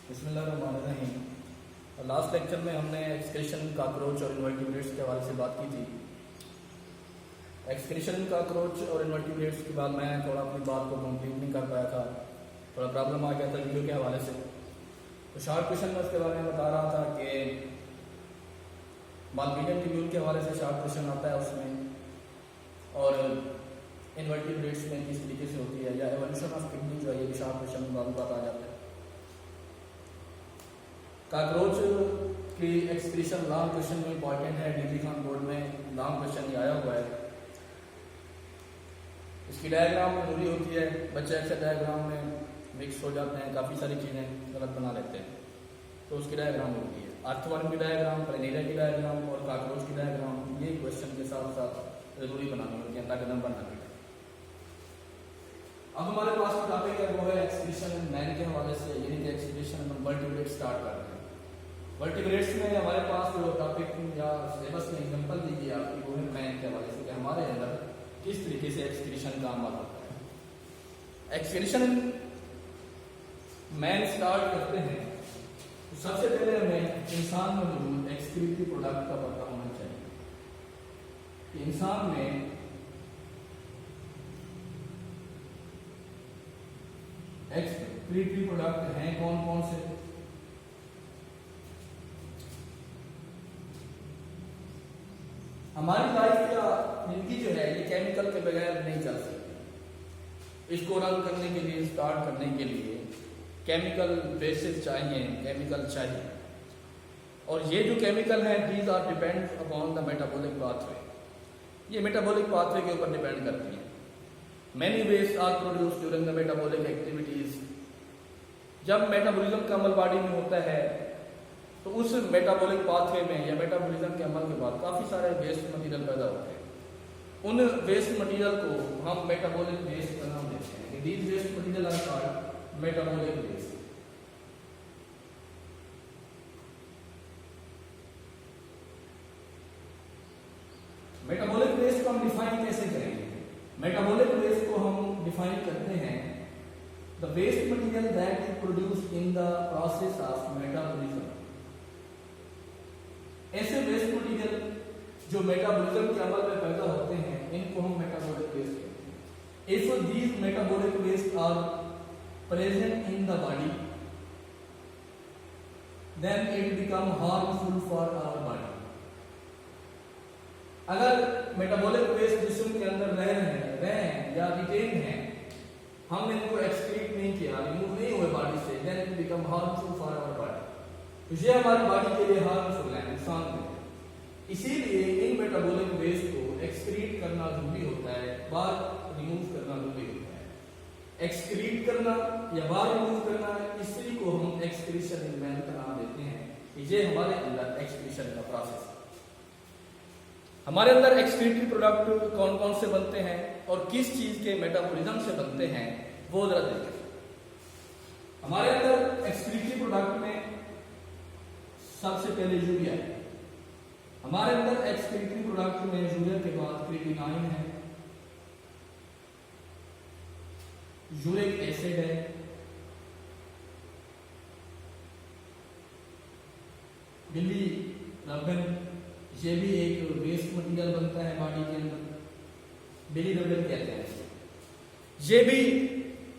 बिस्मिल्लाहिर्रहमानिर्रहीम। Last lecture में हमने एक्सक्रीशन कॉकरोच और इन्वर्टिब्रेट्स के हवाले से बात की थी। एक्सक्रीशन कॉकरोच और इन्वर्टिब्रेट्स के बाद मैं थोड़ा अपनी बात को कंप्लीट नहीं कर पाया था, थोड़ा प्रॉब्लम आ गया था वीडियो के हवाले से। तो शॉर्ट क्वेश्चन में उसके बारे में बता रहा था कि मालपीडियम ट्यूब्यूल के हवाले से शॉर्ट क्वेश्चन आता है उसमें, और इन्वर्टिब्रेट्स में किस तरीके से होती है, या एवोल्यूशन ऑफ किडनी जो है ये भी शॉर्ट क्वेश्चन में बात आ जाता है। कॉकरोच की एक्सक्रीशन लॉन्ग क्वेश्चन में इंपॉर्टेंट है, डिग्री खान बोर्ड में लॉन्ग क्वेश्चन ही आया हुआ है। इसकी डायग्राम जरूरी होती है, बच्चे अक्सर डायग्राम में मिक्स हो जाते हैं, काफ़ी सारी चीज़ें गलत बना लेते हैं, तो उसकी डायग्राम होती है। अर्थवर्म की डायग्राम, प्लेनेरिया की डायग्राम और कॉकरोच की डायग्राम, ये क्वेश्चन के साथ साथ जरूरी बनानी होती है ताकि नंबर ना मिले। अब हमारे पास जो टॉपिक है वो है एक्सक्रीशन मैन के हवाले से, यानी कि एक्सक्रीशन में वर्टिब्रेट स्टार्ट करते हैं। वर्टिब्रेट्स में हमारे पास जो टॉपिक या सिलेबस में एग्जांपल दी गई आपकी वो है मैन के हवाले से, कि हमारे अंदर किस तरीके से एक्सक्रीशन का अमल होता है। एक्सक्रीशन मैन स्टार्ट करते हैं तो सबसे पहले हमें इंसान में मौजूद एक्सक्रीटरी प्रोडक्ट का पता होना चाहिए कि इंसान में एक्सक्रीटरी प्रोडक्ट हैं कौन कौन से। हमारी लाइफ या जिंदगी जो है ये केमिकल के बगैर नहीं चल सकती। इसको रन करने के लिए, स्टार्ट करने के लिए केमिकल बेसिस चाहिए, केमिकल चाहिए, और ये जो केमिकल हैं these are depend upon the metabolic pathway. ये मेटाबॉलिक पाथवे के ऊपर डिपेंड करती हैं। Many waste are produced during the metabolic activities। जब मेटाबॉलिज्म का अमल बॉडी में होता है तो उस मेटाबॉलिक पाथवे में या मेटाबॉलिज्म के अमल के बाद काफ़ी सारे वेस्ट मटेरियल पैदा होते हैं। उन वेस्ट मटेरियल को हम मेटाबॉलिक वेस्ट का नाम देते हैं। These waste material are called metabolic waste। Metabolic waste को हम डिफाइन कैसे करेंगे? मेटाबॉलिक वेस्ट को हम डिफाइन करते हैं the waste material that is produced in the process of metabolism. ऐसे वेस्ट मटेरियल जो मेटाबॉलिज्म के अमल में पैदा होते हैं इनको हम मेटाबॉलिक वेस्ट कहते हैं। If these metabolic waste are present in the body then it become harmful for our body. अगर मेटाबॉलिक वेस्ट जिस्म के अंदर रह रहे हैं या रिटेन हैं, हमने इनको एक्सक्रीट नहीं किया, रिमूव नहीं हुए बॉडी से, then it become harmful for our body. तो ये हमारी बॉडी के लिए हार्मफुल है, नुकसान है। इसीलिए इन मेटाबॉलिक वेस्ट को एक्सक्रीट करना जरूरी होता है, बार रिमूव करना जरूरी होता है। एक्सक्रीट करना या बार रिमूव करना, इसी को हम एक्सक्रीशन इन मैन का नाम देते हैं। ये हमारे अंदर एक्सक्रीशन का प्रोसेस है। हमारे अंदर एक्सक्रीटरी प्रोडक्ट कौन कौन से बनते हैं और किस चीज के मेटाबॉलिज्म से बनते हैं वो जरा देखें। हमारे अंदर एक्सक्रीटरी प्रोडक्ट में सबसे पहले यूरिया है। हमारे अंदर एक्सक्रीटरी प्रोडक्ट में यूरिया के बाद क्रिएटिनाइन है, यूरिक एसिड है, बिलीरुबिन, ये भी एक वेस्ट मटेरियल बनता है बॉडी के अंदर, बिलीरुबिन कहते हैं। ये भी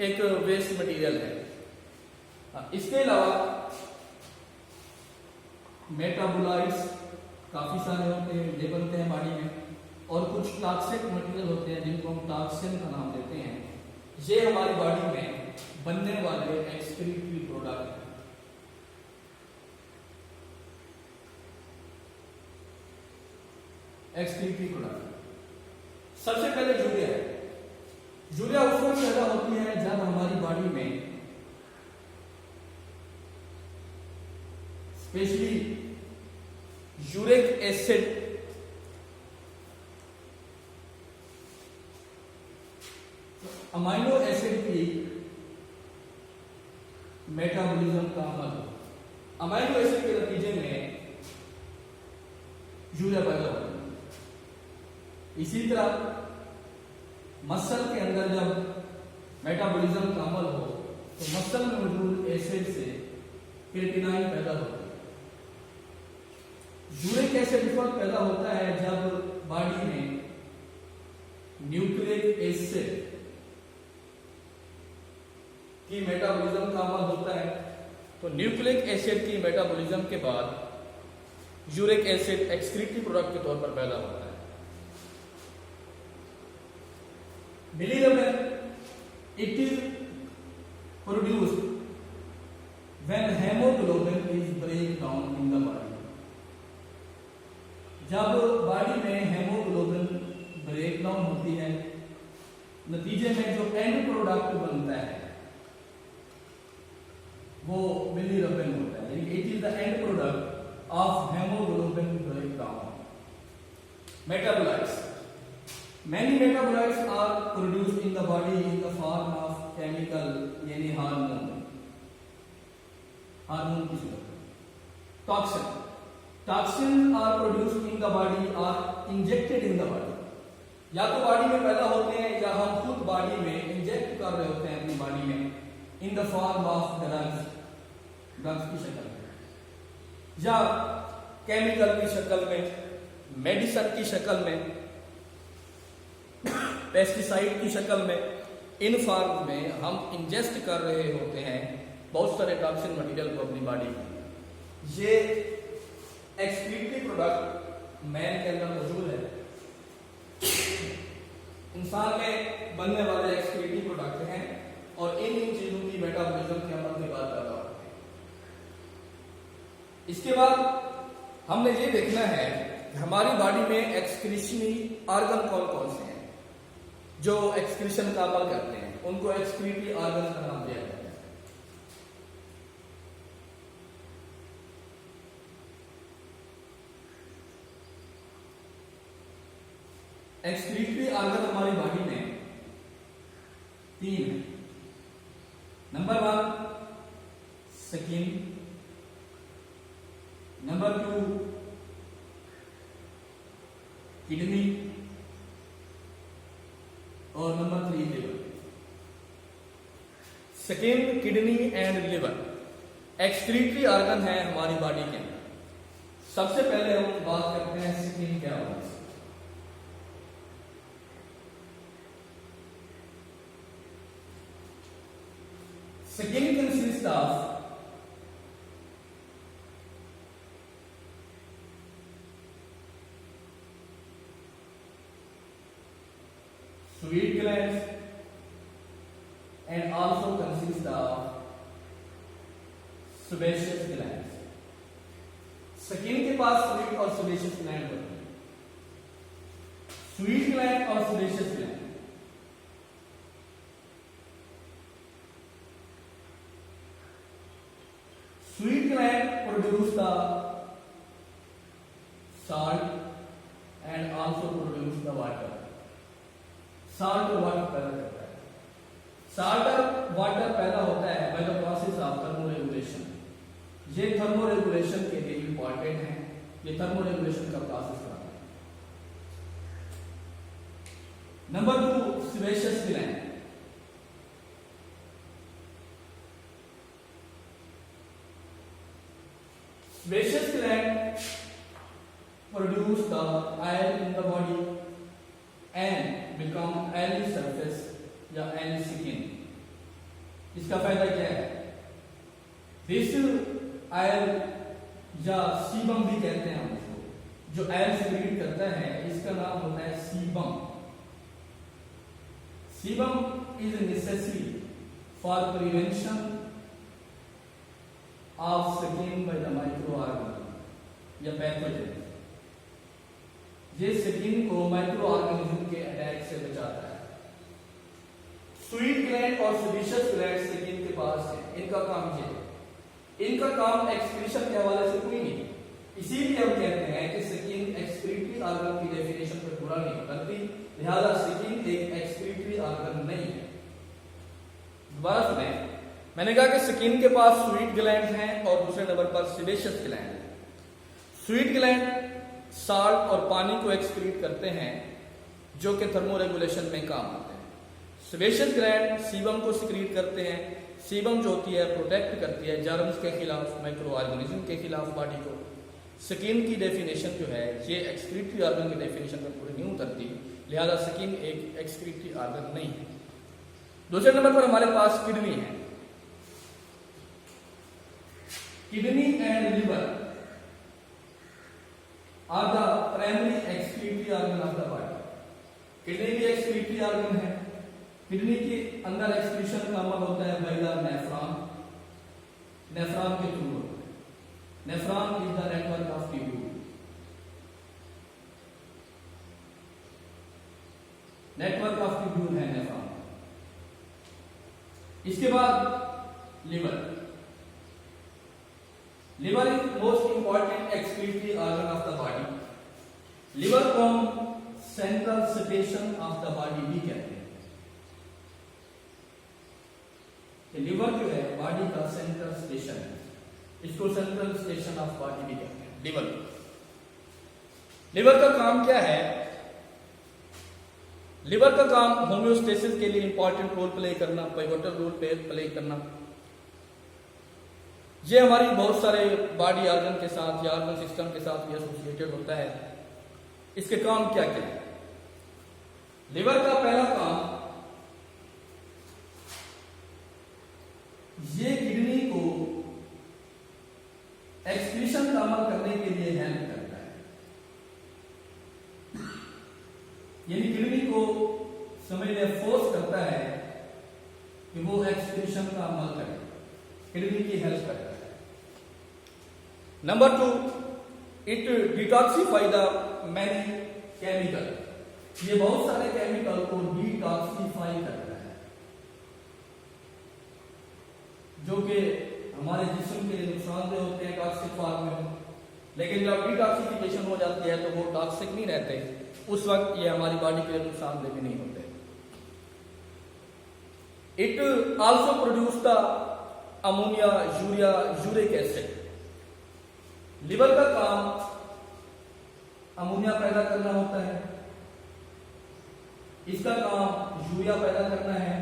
एक वेस्ट मटेरियल है। इसके अलावा मेटाबोलाइट्स काफी सारे होते हैं, ये बनते हैं बॉडी में, और कुछ टॉक्सिक मटेरियल होते हैं जिनको हम टॉक्सिन का नाम देते हैं। ये हमारी बॉडी में बनने वाले एक्सक्रीटरी प्रोडक्ट हैं। एक्सक्रीटरी प्रोडक्ट सबसे पहले यूरिया है। यूरिया उस वक्त पैदा होती है जब हमारी बॉडी में specially uric acid amino acid की मेटाबॉलिज्म का अमल हो। अमाइनो एसिड के नतीजे में यूरिया पैदा होता है। इसी तरह मसल के अंदर जब मेटाबॉलिज्म का अमल हो तो मसल में मौजूद एसिड से क्रिएटिनाइन पैदा होता है। यूरिक एसिड इस वक्त पैदा होता है जब बॉडी में न्यूक्लिक एसिड की मेटाबॉलिज्म का अमल होता है। तो न्यूक्लिक एसिड की मेटाबॉलिज्म के बाद यूरिक एसिड एक्सक्रीटरी प्रोडक्ट के तौर पर पैदा होता है। Bilirubin it is produced when haemoglobin is break down in the body. जब बॉडी में हेमोग्लोबिन ब्रेक डाउन होती है, नतीजे में जो एंड प्रोडक्ट बनता है वो बिलीरुबिन होता है। It is the end product of haemoglobin break down. Metabolites, many metabolites are produced in the body in the form of chemical यानी हार्मोन की सूरत। Toxin, toxin are produced in the body or injected in the body. या तो body में पैदा होते हैं या हम खुद बॉडी में इंजेक्ट कर रहे होते हैं अपनी बॉडी में in the form of drugs, drugs की शक्ल में या केमिकल की शक्ल में, मेडिसिन की शक्ल में, पेस्टिसाइड की शक्ल में। इन फॉर्म में हम इंजेस्ट कर रहे होते हैं बहुत सारे टॉक्सिन मटेरियल को अपनी बॉडी में। ये एक्सक्रीटरी प्रोडक्ट मैन के अंदर मौजूद है। इंसान में बनने वाले एक्सक्रीटरी प्रोडक्ट हैं और इन चीजों की मेटाबॉलिज्म के अमल के बाद पैदा होते हैं। इसके बाद हमने ये देखना है कि हमारी बॉडी में एक्सक्रीशनरी ऑर्गन कौन कौन से हैं जो एक्सक्रीशन का अमल करते हैं। उनको एक्सक्रीटरी ऑर्गन का नाम दिया जाता है। एक्सक्रीटरी ऑर्गन हमारी बॉडी में 3 है। नंबर 1 स्किन, नंबर 2 किडनी और number 3 liver. Skin, kidney and liver excretory organ है हमारी बॉडी के अंदर। सबसे पहले हम बात करते हैं स्किन क्या होता है। Skin consists of sweat glands and also consists of sebaceous glands. Skin के पास sweat और sebaceous gland होते हैं। Sweat gland और sebaceous gland sweet gland produce the salt and also produce the water. Salt और water पैदा करता है। Salt और water पैदा होता है by the process of thermoregulation. ये thermoregulation के लिए important है। ये thermoregulation का process करता है। Number 2 sebaceous gland. Sebaceous gland produce the oil in the body and become oily surface या oily skin. इसका फायदा क्या है? This oil या सीबम भी कहते हैं हम उसको, जो oil secrete करता है इसका नाम होता है sebum. Sebum is necessary for prevention of skin by the microorganism या पैथोजन। ये स्किन को माइक्रो ऑर्गेनिज्म के अटैक से बचाता है। स्वीट ग्लैंड और सेबेशियस ग्लैंड स्किन के पास है, इनका काम ये है। इनका काम एक्सक्रीशन के हवाले से कोई नहीं, इसीलिए हम कहते हैं कि स्किन एक्सक्रीटरी ऑर्गन की डेफिनेशन पर पूरा नहीं करती, लिहाजा स्किन एक एक्सक्रीटरी ऑर्गन नहीं है। दोबारा सुने, मैंने कहा कि स्किन के पास स्वीट ग्लैंड हैं और दूसरे नंबर पर सेबेशियस ग्लैंड है। स्वीट ग्लैंड साल्ट और पानी को एक्सक्रीट करते हैं जो कि थर्मोरेगुलेशन में काम आते हैं। सेबेशियस ग्लैंड सीबम को सिक्रीट करते हैं, सीबम जो होती है प्रोटेक्ट करती है जर्म्स के खिलाफ, माइक्रो ऑर्गेनिज्म के खिलाफ बॉडी को। स्किन की डेफिनेशन जो है ये एक्सक्रीटरी ऑर्गन की डेफिनेशन पर पूरी नहीं उतरती, लिहाजा स्किन एक एक्सक्रीटरी ऑर्गन नहीं है। दूसरे नंबर पर हमारे पास किडनी है। Kidney and liver are the primary excretory organ of the body. Kidney भी एक्सक्रीटरी ऑर्गन है। किडनी के अंदर एक्सक्रीशन का अमल होता है बाय द नेफ्रॉन, नेफ्रॉन के थ्रू होता है। Nephron is the network of tubule, network of tubule है नेफ्रॉन। इसके बाद liver, liver is most important excretory organ of the body. Liver को central station of the body भी कहते हैं। लिवर जो है बॉडी का सेंट्रल स्टेशन है, इसको सेंट्रल स्टेशन ऑफ बॉडी भी कहते हैं। लिवर, लिवर का काम क्या है? लिवर का काम होम्योस्टेसिस के लिए इंपॉर्टेंट रोल प्ले करना, पिवोटल रोल प्ले करना। ये हमारी बहुत सारे बॉडी ऑर्गन के साथ या ऑर्गन सिस्टम के साथ भी एसोसिएटेड होता है। इसके काम क्या क्या है? लिवर का पहला काम, ये किडनी को एक्सक्रीशन का अमल करने के लिए हेल्प करता है, यानी किडनी को समझ ले फोर्स करता है कि वो एक्सक्रीशन का अमल करे, किडनी की हेल्प करता है। Number 2, it detoxify the many chemical. ये बहुत सारे केमिकल को डिटॉक्सिफाई करता है जो कि हमारे जिस्म के लिए नुकसानदेह होते हैं टॉक्सिक फॉर्म में, लेकिन जब डिटॉक्सिफिकेशन हो जाती है तो वो टॉक्सिक नहीं रहते, उस वक्त ये हमारी बॉडी के लिए नुकसानदेह भी नहीं होते। It also produce the ammonia, urea, uric acid. Liver का काम अमोनिया पैदा करना होता है, इसका काम यूरिया पैदा करना है,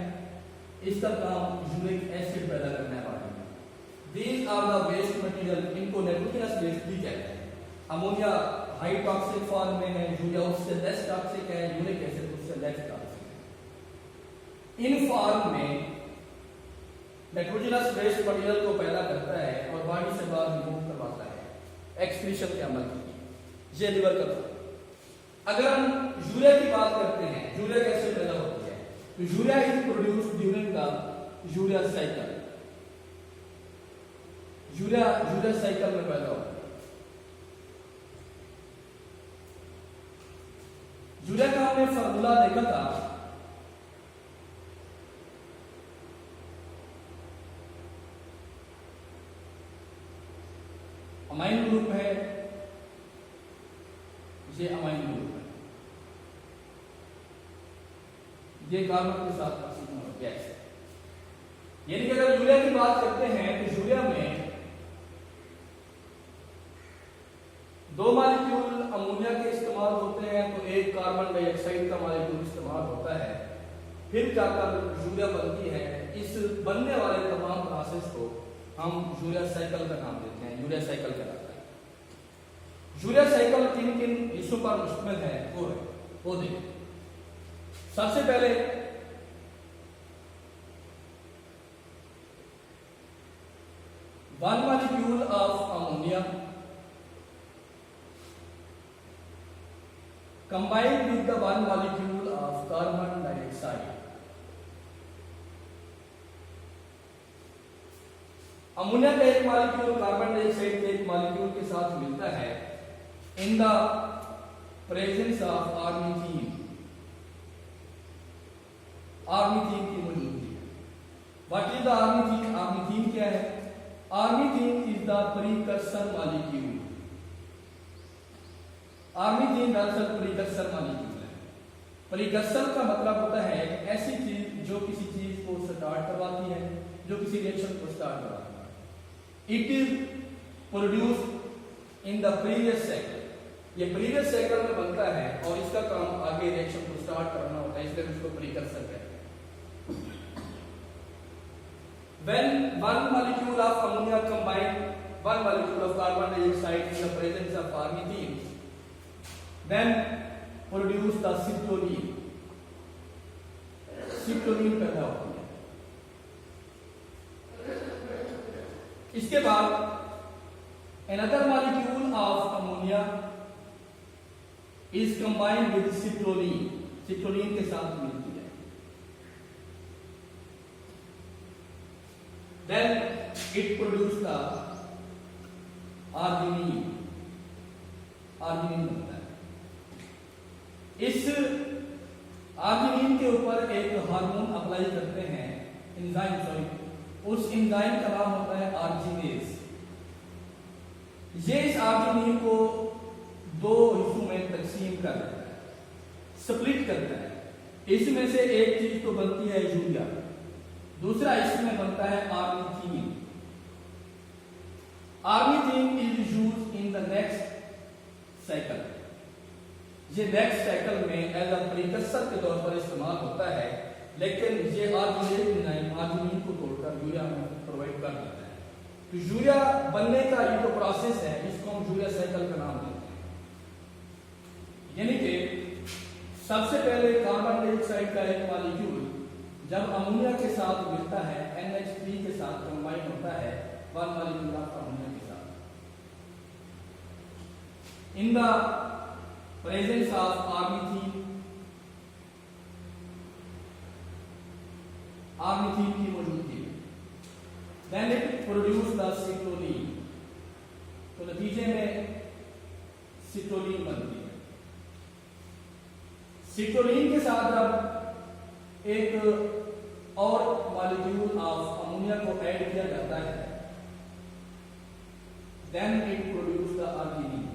इसका काम यूरिक एसिड पैदा करना है बॉडी में। These are the waste material, इनको नाइट्रोजनस वेस्ट भी कहते हैं। अमोनिया हाई टॉक्सिक फॉर्म में है, यूरिया उससे लेस टॉक्सिक है, यूरिक एसिड उससे लेस टॉक्सिक है। इन फॉर्म में नाइट्रोजनस वेस्ट मटेरियल को पैदा करता है और बॉडी से बाहर रिमूव करवाता है एक्सक्रीशन के अमल की। ये लिवर का काम। अगर हम यूरिया की बात करते हैं, यूरिया कैसे पैदा होती है? तो urea is produced during the urea cycle. Urea cycle में पैदा होता है। यूरिया का हमने फार्मूला देखा था, अमाइन ग्रुप है, ये अमाइन ग्रुप है, ये कार्बन के साथ गैस है। यानी कि अगर यूरिया की बात करते हैं तो यूरिया में 2 मॉलिक्यूल अमोनिया के इस्तेमाल होते हैं, तो एक कार्बन डाइऑक्साइड का मॉलिक्यूल इस्तेमाल होता है, फिर जाकर यूरिया बनती है। इस बनने वाले तमाम प्रोसेस को हम यूरिया साइकिल का नाम देते हैं, यूरिया साइकिल कहलाता है। यूरिया साइकिल किन हिस्सों पर मुश्तमिल है वो देखें। सबसे पहले one molecule of ammonia combined with the one molecule of carbon dioxide। Ammonia का एक मॉलिक्यूल कार्बन डाइऑक्साइड के एक मॉलिक्यूल के साथ मिलता है in the presence of ornithine. Ornithine की मौजूदगी। What is the ornithine? Ornithine क्या है? Ornithine is the precursor molecule. Ornithine दरअसल प्रीकर्सर मॉलिक्यूल है। प्रीकर्सर का मतलब होता है एक ऐसी चीज जो किसी चीज को स्टार्ट करवाती है, जो किसी रिएक्शन को स्टार्ट करवाती है। It is produced in the previous cycle. ये प्रीवियस साइकिल में बनता है और इसका काम आगे रिएक्शन को स्टार्ट करना होता है, इसलिए इसको प्रीकर्सर कहते हैं। When one molecule of ammonia combined one molecule of carbon dioxide in the presence of ornithine, then produce the citrulline. Citrulline पैदा होती है। इसके बाद another molecule of ammonia is combined with citrulline, citrulline के साथ मिलती है। Then it produces the arginine, arginine बनता है। इस आर्जिनिन के ऊपर एक हार्मोन अप्लाई करते हैं, एंजाइम, सॉरी, उस एंजाइम का नाम होता है आर्जिनेज। ये इस आर्जिनिन को दो हिस्सों में तकसीम कर देता है, स्प्लिट करता है। इसमें से एक चीज तो बनती है यूरिया, दूसरा इसमें बनता है ornithine. Ornithine is used in the next cycle. ये नेक्स्ट साइकिल में एज अ प्रीकर्सर के तौर पर इस्तेमाल होता है, लेकिन ये आर्जिनेज एंजाइम आर्जिनिन को तोड़कर यूरिया में प्रोवाइड कर देता है। तो यूरिया बनने का ये जो प्रोसेस है, इसको हम यूरिया साइकिल का नाम देते हैं। यानी कि सबसे पहले कार्बन डाइऑक्साइड का एक मॉलिक्यूल जब अमोनिया के साथ मिलता है, NH3 के साथ कंबाइन होता है, वन मॉलिक्यूल ऑफ अमोनिया के साथ, in the presence of ornithine, ornithine की मौजूदगी में, then it produce the citrulline। तो नतीजे में सिट्रोलिन बनती है। सिट्रोलिन के साथ जब एक और मॉलिक्यूल ऑफ अमोनिया को ऐड किया जाता है, then it produce the arginine।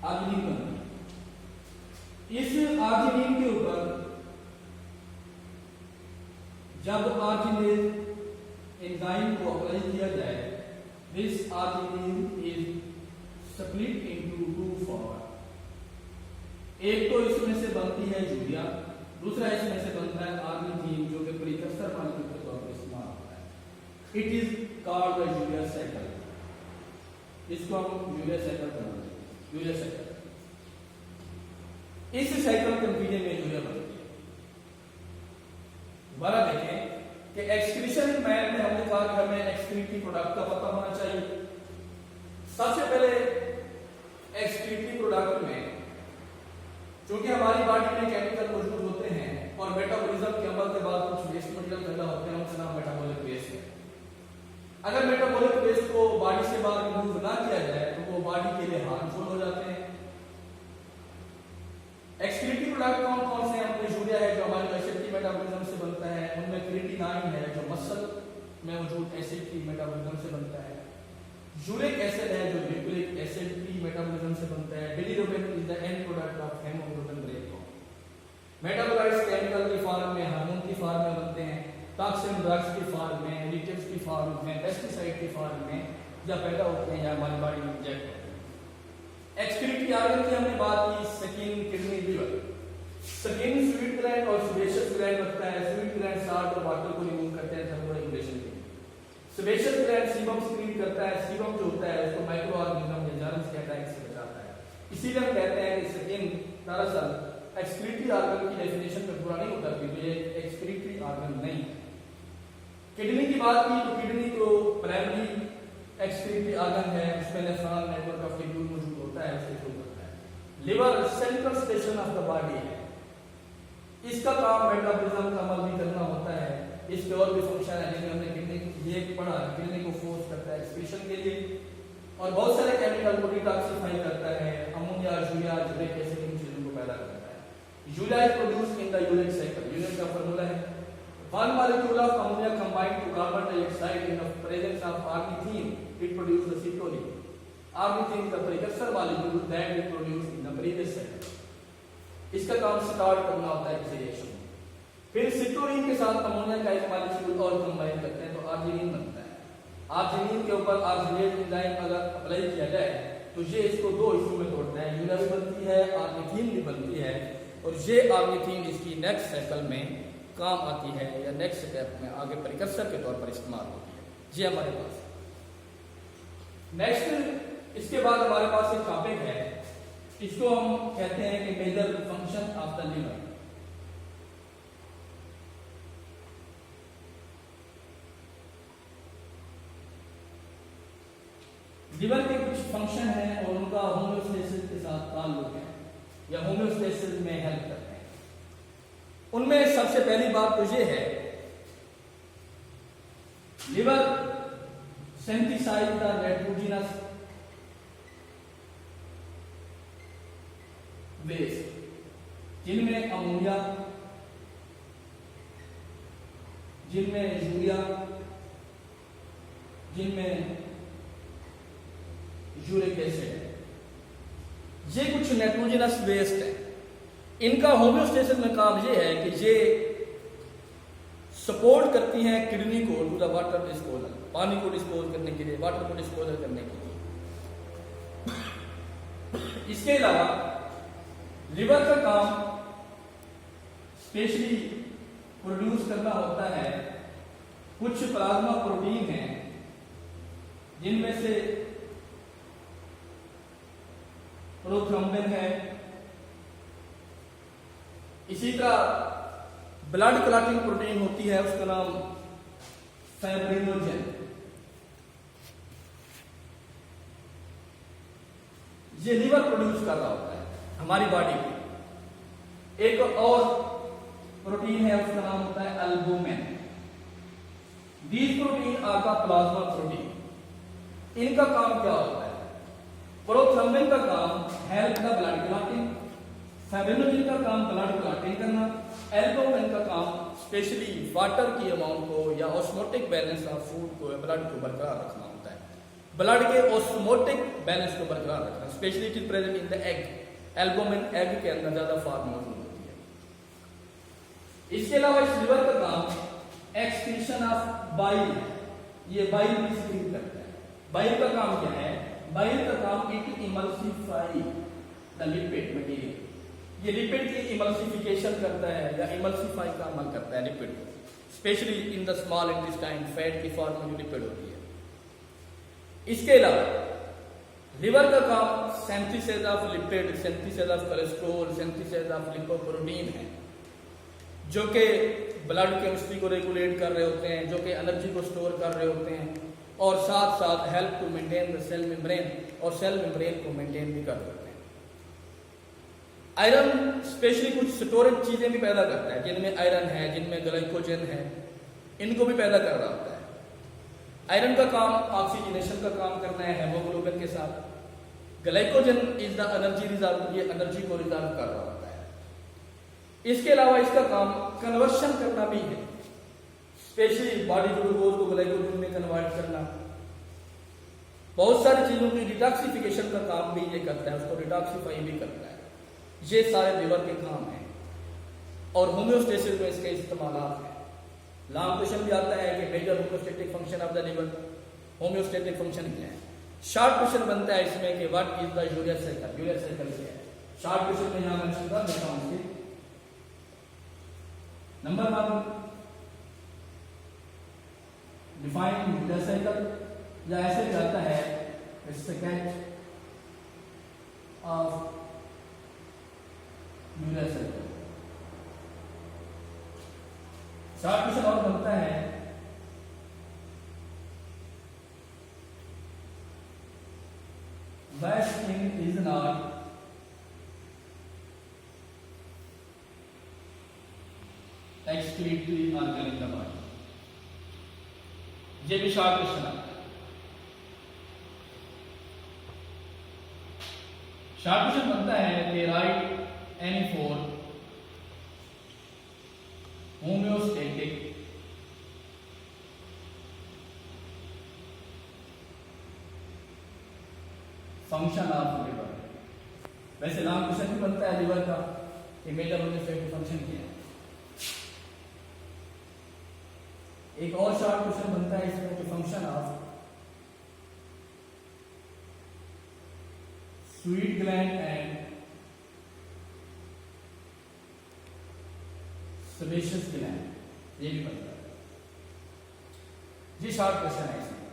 Arginine बनती है। इस आर्जिनिन के ऊपर जब आर्जिनेज एंजाइम को अप्लाई किया जाए, this arginine is split into two form. एक तो इसमें से बनती है यूरिया, दूसरा इसमें से बनता है आर्निथीन, जो कि प्रीकर्सर मॉलिक्यूल के तौर पर इस्तेमाल होता है। It is called the urea cycle. इसको हम यूरिया साइकिल कहते हैं। यूरिया साइकिल, इस साइकिल के नतीजे में यूरिया बनती है। दोबारा देखें कि एक्सक्रीशन मैन में हमने कहा कि हमें एक्सक्रीटरी प्रोडक्ट का पता होना चाहिए। सबसे पहले एक्सक्रीटरी प्रोडक्ट में चूंकि हमारी बॉडी में केमिकल मौजूद होते हैं और मेटाबॉलिज्म के अमल के बाद कुछ वेस्ट मटेरियल पैदा होते हैं, उनका नाम मेटाबॉलिक वेस्ट है। अगर मेटाबॉलिक वेस्ट को बॉडी से बाहर रिमूव ना किया जाए तो वो बॉडी के लिए हार्मफुल हो जाते हैं। एक्सक्रीटरी प्रोडक्ट कौन कौन से हैं? उनमें यूरिया है जो हमारे एसिड की मेटाबॉलिज्म से बनता है, उनमें क्रिएटिनाइन है जो मसल में मौजूद एसिड की मेटाबॉलिज्म से बनता है, यूरिक एसिड है जो न्यूक्लिक एसिड की मेटाबॉलिज्म से बनता है, bilirubin is the end product of haemoglobin breakdown. Metabolites chemical की फॉर्म में, हार्मोन की फॉर्म में बनते हैं, टॉक्सिन ड्रग्स की फॉर्म में, एडिटिव्स की फॉर्म में, पेस्टिसाइड की फॉर्म में या पैदा होते हैं या हमारी बॉडी में इंजेक्ट होते हैं। एक्सक्रीटरी ऑर्गन की हमने बात की, skin, kidney, liver. Skin sweet gland और सेबेशियस ग्लैंड रखता है। स्वीट ग्लैंड साल्ट और वाटर को रिमूव करते हैं थर्मोरेगुलेशन के लिए। सेबेशियस ग्लैंड सीबम सिक्रीट करता है। सीबम जो होता है उसको माइक्रो ऑर्गेनिज्म या जर्म्स के अटैक से बचाता है। इसीलिए हम कहते हैं कि स्किन दरअसल एक्सक्रीटरी ऑर्गन की डेफिनेशन में पूरा नहीं होता, क्योंकि ये एक्सक्रीटरी ऑर्गन नहीं है। किडनी की बात की तो किडनी तो प्राइमरी एक्सक्रीटरी ऑर्गन है, उसमें नेफ्रॉन नेटवर्क ऑफ टिब्यूल मौजूद होता है, उसके थ्रू होता है। Liver central station of the body है, इसका काम मेटाबॉलिज्म का अमल भी करना होता है। इसके और भी फंक्शन है, जैसे हमने किडनी ये पढ़ा, किडनी को फोर्स करता है एक्सक्रीशन के लिए और बहुत सारे केमिकल को डिटॉक्सिफाई करता है, ammonia, urea, uric acid in चीजों को पैदा करता है। Urea is produced in the uric cycle. Uric का फार्मूला है one molecule of ammonia combined to carbon dioxide in the presence of ornithine, it produces the citrulline. Ornithine is the precursor molecule that we produce in the previous cycle. इसका काम start करना होता है किसी reaction में। फिर citrulline के साथ अमोनिया का एक मॉलिक्यूल और कंबाइन करते हैं तो आर्जिनिन बनता है। आर्जिनिन के ऊपर आर्जिनेज एंजाइम अगर अप्लाई किया जाए तो ये इसको दो हिस्सों में तोड़ता है, यूरिया भी बनती है, आर्निथीन भी बनती है। और ये आपकी थीम इसकी नेक्स्ट साइकिल में काम आती है या नेक्स्ट स्टेप में आगे प्रिकर्सर के तौर पर इस्तेमाल होती है। ये हमारे पास नेक्स्ट, इसके बाद हमारे पास एक टॉपिक है, इसको हम कहते हैं कि major function of the liver. Liver के कुछ फंक्शन हैं और उनका होम्योस्टेसिस के साथ ताल्लुक है या होम्योस्टेसिस में हेल्प करते हैं। उनमें सबसे पहली बात तो ये है, liver synthesise the nitrogenous waste, जिनमें अमोनिया, जिनमें यूरिया, जिनमें यूरिक एसिड, ये कुछ नाइट्रोजनस वेस्ट है। इनका होम्योस्टेसिस में काम ये है कि ये सपोर्ट करती हैं किडनी को टू द वाटर डिस्पोजल, पानी को डिस्पोज करने के लिए, वाटर को डिस्पोजल करने के लिए। इसके अलावा लिवर का काम स्पेशली प्रोड्यूस करना होता है कुछ प्लाज्मा प्रोटीन हैं, जिनमें से प्रोथ्रोम्बिन है, इसी तरह ब्लड क्लॉटिंग प्रोटीन होती है, उसका नाम फाइब्रिनोजेन। ये लिवर प्रोड्यूस कर रहा होता है हमारी बॉडी में। एक और प्रोटीन है, उसका नाम होता है albumin. These protein are the plasma protein. इनका काम क्या होता है? प्रोथ्रोम्बिन का काम help the blood clotting, fibrinogen का काम ब्लड क्लॉटिंग करना, एल्बुमिन का काम स्पेशली वाटर की अमाउंट को या ऑस्मोटिक बैलेंस ऑफ फूड को, ब्लड को बरकरार रखना होता है। ब्लड के ऑस्मोटिक बैलेंस को बरकरार रखना, specially it is present in the egg. Albumin egg के अंदर ज्यादा फॉर्म मौजूद होती है। इसके अलावा इस लिवर का काम एक्सक्रीशन ऑफ बाइल, ये बाइल भी सिक्रीट करता है। बाइल का काम क्या है? बाइल का काम it emulsify the lipid material, ये लिपिड की इमल्सिफिकेशन करता है या इमल्सिफाई का अमल करता है लिपिड को, specially in the small intestine, fat की फॉर्म में जो लिपिड होती है। इसके अलावा लिवर का काम synthesis of lipid, synthesis of cholesterol, synthesis of lipoprotein है, जो कि ब्लड केमिस्ट्री को रेगुलेट कर रहे होते हैं, जो कि एनर्जी को स्टोर कर रहे होते हैं, और साथ साथ help to maintain the cell membrane, और सेल मेम्ब्रेन को मेंटेन भी कर रहे होते हैं। आयरन स्पेशली कुछ स्टोरेज चीजें भी पैदा करता है, जिनमें आयरन है, जिनमें ग्लाइकोजन है, इनको भी पैदा कर रहा होता है। आयरन का काम ऑक्सीजनेशन का काम करना है हेमोग्लोबिन के साथ। Glycogen is the energy reserve, ये एनर्जी को रिजर्व कर रहा होता है। इसके अलावा इसका काम कन्वर्शन करना भी है, स्पेशली बॉडी ग्लूकोज को ग्लाइकोजन में कन्वर्ट करना। बहुत सारी चीजों की डिटॉक्सिफिकेशन का काम भी ये करता है, उसको डिटॉक्सिफाई भी करता है। ये सारे लिवर के काम हैं और होम्योस्टेसिस में इसके इस्तेमाल हैं। लॉन्ग क्वेश्चन भी आता है कि major homeostatic function of the liver, homeostatic function क्या है। शॉर्ट क्वेश्चन बनता है इसमें कि what is the urea cycle, urea cycle क्या है। शॉर्ट क्वेश्चन में यहां मेंशन कर देता हूं इसके। नंबर 1, डिफाइन यूरिया साइकिल, या ऐसे जाता है sketch of urea cycle. Short question और बनता है wasting is not excretory organ in the body. ये भी शॉर्ट क्वेश्चन आता है। शॉर्ट क्वेश्चन बनता है कि right any four homeostatic function of liver. वैसे लॉन्ग क्वेश्चन भी बनता है लिवर का कि मेजर होम्योस्टेटिक फंक्शन क्या है। एक और शॉर्ट क्वेश्चन बनता है इसमें कि function of sweet gland and sebaceous gland, ये भी बनता है। ये शॉर्ट क्वेश्चन है इसमें।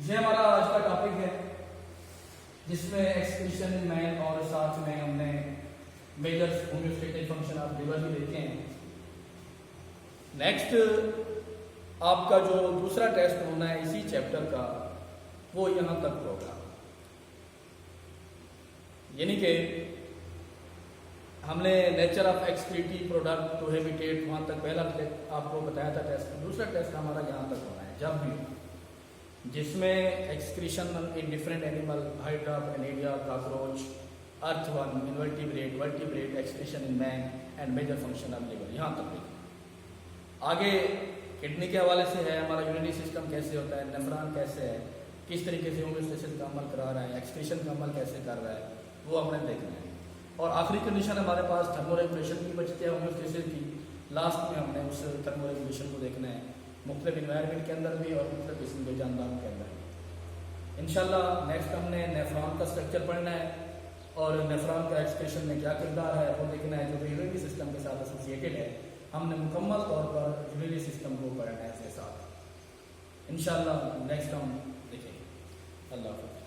ये हमारा आज का टॉपिक है जिसमें एक्सक्रीशन इन मैन और साथ में हमने major homeostatic function of liver भी देखे हैं। नेक्स्ट आपका जो दूसरा टेस्ट होना है इसी चैप्टर का वो यहाँ तक होगा, यानी कि हमने nature of excretive product to habitat वहाँ तक पहला आपको बताया था टेस्ट। दूसरा टेस्ट हमारा यहाँ तक होना है जब भी जिसमें excretion in different animal, hydra, annelida, cockroach, earthworm, invertebrate, vertebrate, excretion in man and major function of liver, यहाँ तक देखिए। आगे किडनी के हवाले से है, हमारा यूरिनरी सिस्टम कैसे होता है, नेफ्रॉन कैसे है, किस तरीके से होम्योस्टेसिस का अमल करा रहा है, एक्सक्रीशन का अमल कैसे कर रहा है, वो हमने देखना है। और आखिरी कंडीशन हमारे पास थर्मोरेगुलेशन की बचती है होम्योस्टेसिस की। लास्ट में हमने उस थर्मोरेगुलेशन को देखना है मुख्तलिफ इन्वायरमेंट के अंदर भी और मुख्तलिफ किस्म के जानदारों के अंदर भी। इंशाल्लाह नेक्स्ट हमने नेफ्रॉन का स्ट्रक्चर पढ़ना है और नेफ्रॉन का एक्सक्रीशन में क्या किरदार है वो देखना है, जो यूरिनरी सिस्टम के साथ एसोसिएटेड है। हमने मुकम्मल तौर पर यूरिनरी सिस्टम को पढ़ना है इसके साथ। इंशाल्लाह नेक्स्ट हम देखेंगे। अल्लाह हाफ़िज़।